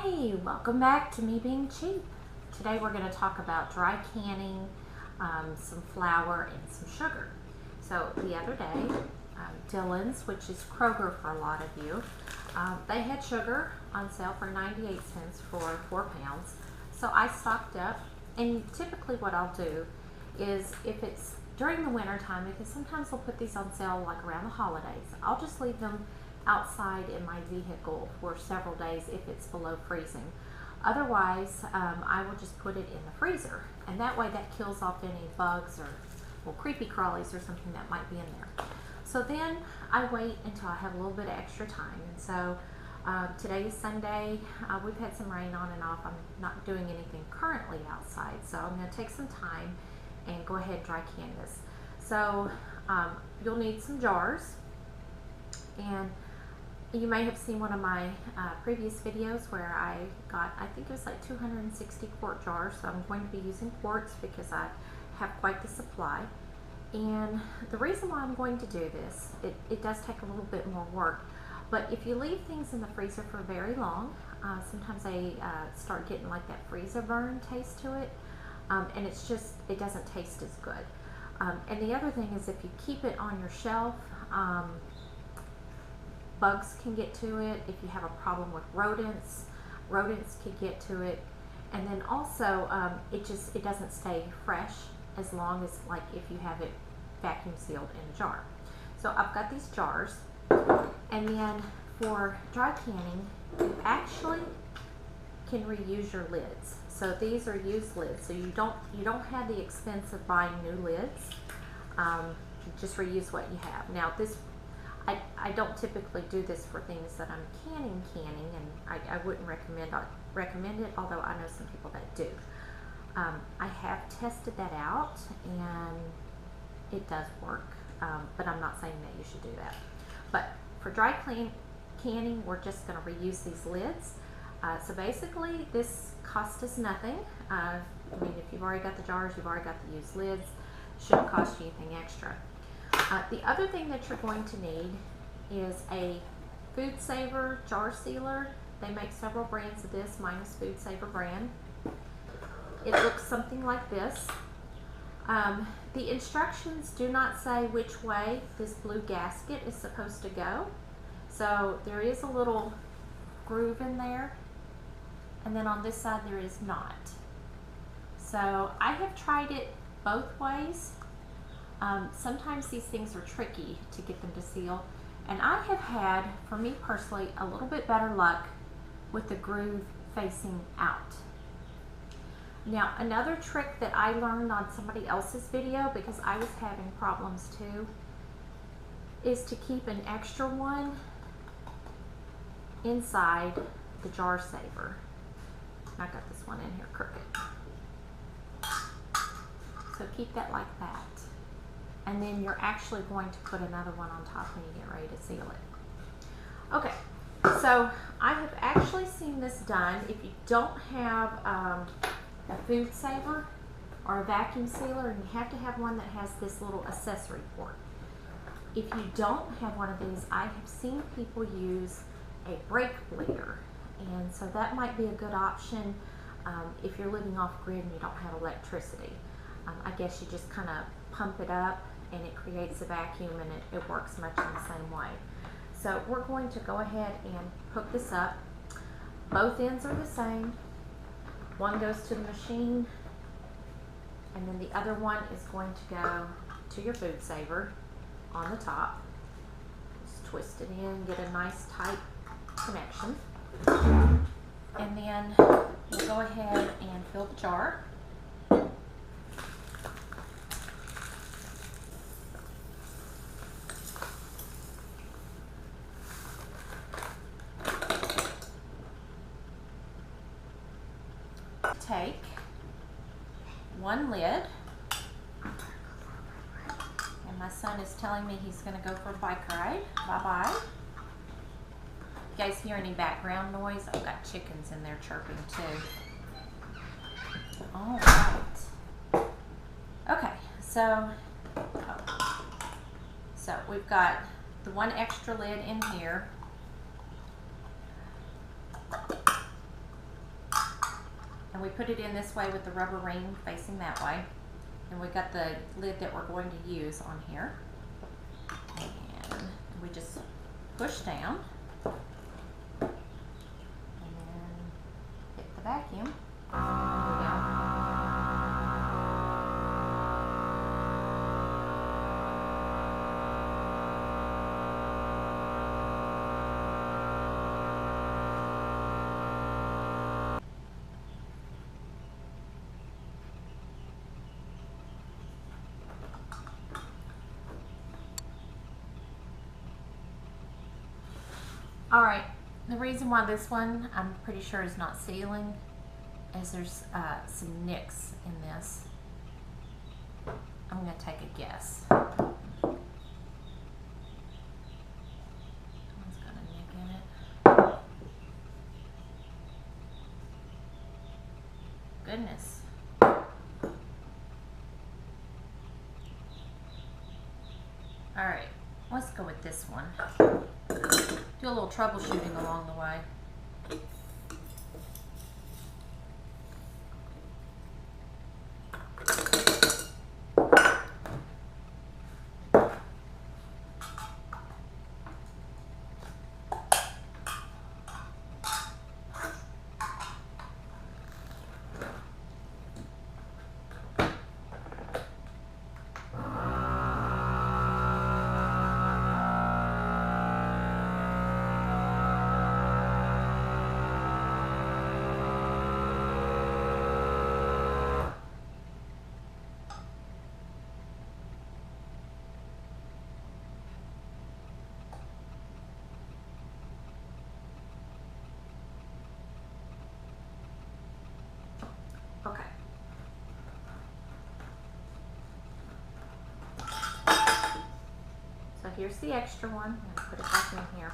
Hey, welcome back to Me Being Cheap. Today we're going to talk about dry canning, some flour, and some sugar. So the other day, Dillon's, which is Kroger for a lot of you, they had sugar on sale for 98 cents for 4 pounds. So I stocked up, and typically what I'll do is if it's during the winter time, because sometimes they'll put these on sale like around the holidays, I'll just leave them outside in my vehicle for several days if it's below freezing. Otherwise, I will just put it in the freezer, and that way that kills off any bugs or creepy crawlies or something that might be in there. So then I wait until I have a little bit of extra time, and so today is Sunday. We've had some rain on and off. I'm not doing anything currently outside, so I'm going to take some time and go ahead and dry can this. So you'll need some jars, and you may have seen one of my previous videos where I got, I think it was like 260 quart jars, so I'm going to be using quarts because I have quite the supply. And the reason why I'm going to do this, it does take a little bit more work, but if you leave things in the freezer for very long, sometimes they start getting like that freezer burn taste to it, and it's just, it doesn't taste as good. And the other thing is if you keep it on your shelf, bugs can get to it. If you have a problem with rodents can get to it. And then also, it doesn't stay fresh as long as like if you have it vacuum sealed in a jar. So I've got these jars, and then for dry canning, you actually can reuse your lids. So these are used lids, so you don't have the expense of buying new lids. You just reuse what you have. Now this, I don't typically do this for things that I'm canning, and I wouldn't recommend it, although I know some people that do. I have tested that out, and it does work, but I'm not saying that you should do that. But for dry canning, we're just going to reuse these lids. So basically, this cost us nothing. I mean, if you've already got the jars, you've already got the used lids, it shouldn't cost you anything extra. The other thing that you're going to need is a Food Saver jar sealer. They make several brands of this. Mine is Food Saver brand. It looks something like this. The instructions do not say which way this blue gasket is supposed to go. So there is a little groove in there, and then on this side there is not. So I have tried it both ways. Sometimes these things are tricky to get them to seal, and I have had, for me personally, a little bit better luck with the groove facing out. Now, another trick that I learned on somebody else's video, because I was having problems too, is to keep an extra one inside the jar saver. I got this one in here crooked. So keep that like that. And then you're actually going to put another one on top when you get ready to seal it. Okay, so I have actually seen this done. If you don't have a Food Saver or a vacuum sealer, and you have to have one that has this little accessory port. If you don't have one of these, I have seen people use a brake bleeder, and so that might be a good option if you're living off grid and you don't have electricity. I guess you just kind of pump it up and it creates a vacuum, and it works much in the same way. So we're going to go ahead and hook this up. Both ends are the same. One goes to the machine, and then the other one is going to go to your Food Saver on the top. Just twist it in, get a nice tight connection. And then we'll go ahead and fill the jar. Take one lid, and my son is telling me he's going to go for a bike ride. Bye-bye. You guys hear any background noise? I've got chickens in there chirping too. All right. Okay, so we've got the one extra lid in here. we put it in this way with the rubber ring facing that way. And we got the lid that we're going to use on here. And we just push down. And then hit the vacuum. There we go. Alright, the reason why this one I'm pretty sure is not sealing is there's some nicks in this. I'm going to take a guess. One's got a nick in it. Goodness. Alright, let's go with this one. Do a little troubleshooting along the way. Okay. So here's the extra one. I'm going to put it back in here.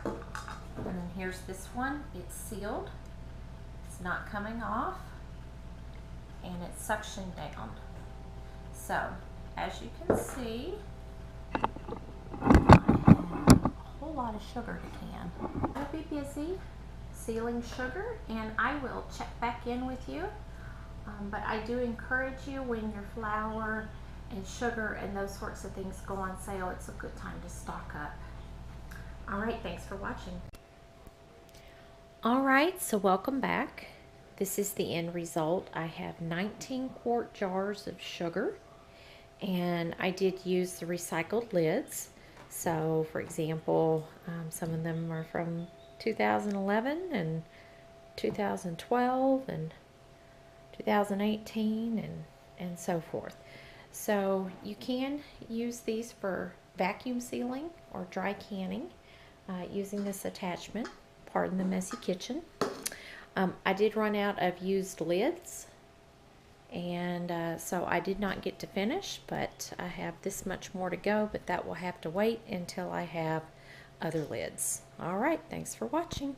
And then here's this one. It's sealed. It's not coming off. And it's suctioned down. So, as you can see, I have a whole lot of sugar to can. I'll be busy sealing sugar, and I will check back in with you. But I do encourage you, when your flour and sugar and those sorts of things go on sale, it's a good time to stock up. Alright, thanks for watching. Alright, so welcome back. This is the end result. I have 19 quart jars of sugar, and I did use the recycled lids. So, for example, some of them are from 2011 and 2012 and 2018 and so forth. So you can use these for vacuum sealing or dry canning using this attachment. Pardon the messy kitchen. I did run out of used lids, and so I did not get to finish, but I have this much more to go, but that will have to wait until I have other lids. Alright, thanks for watching.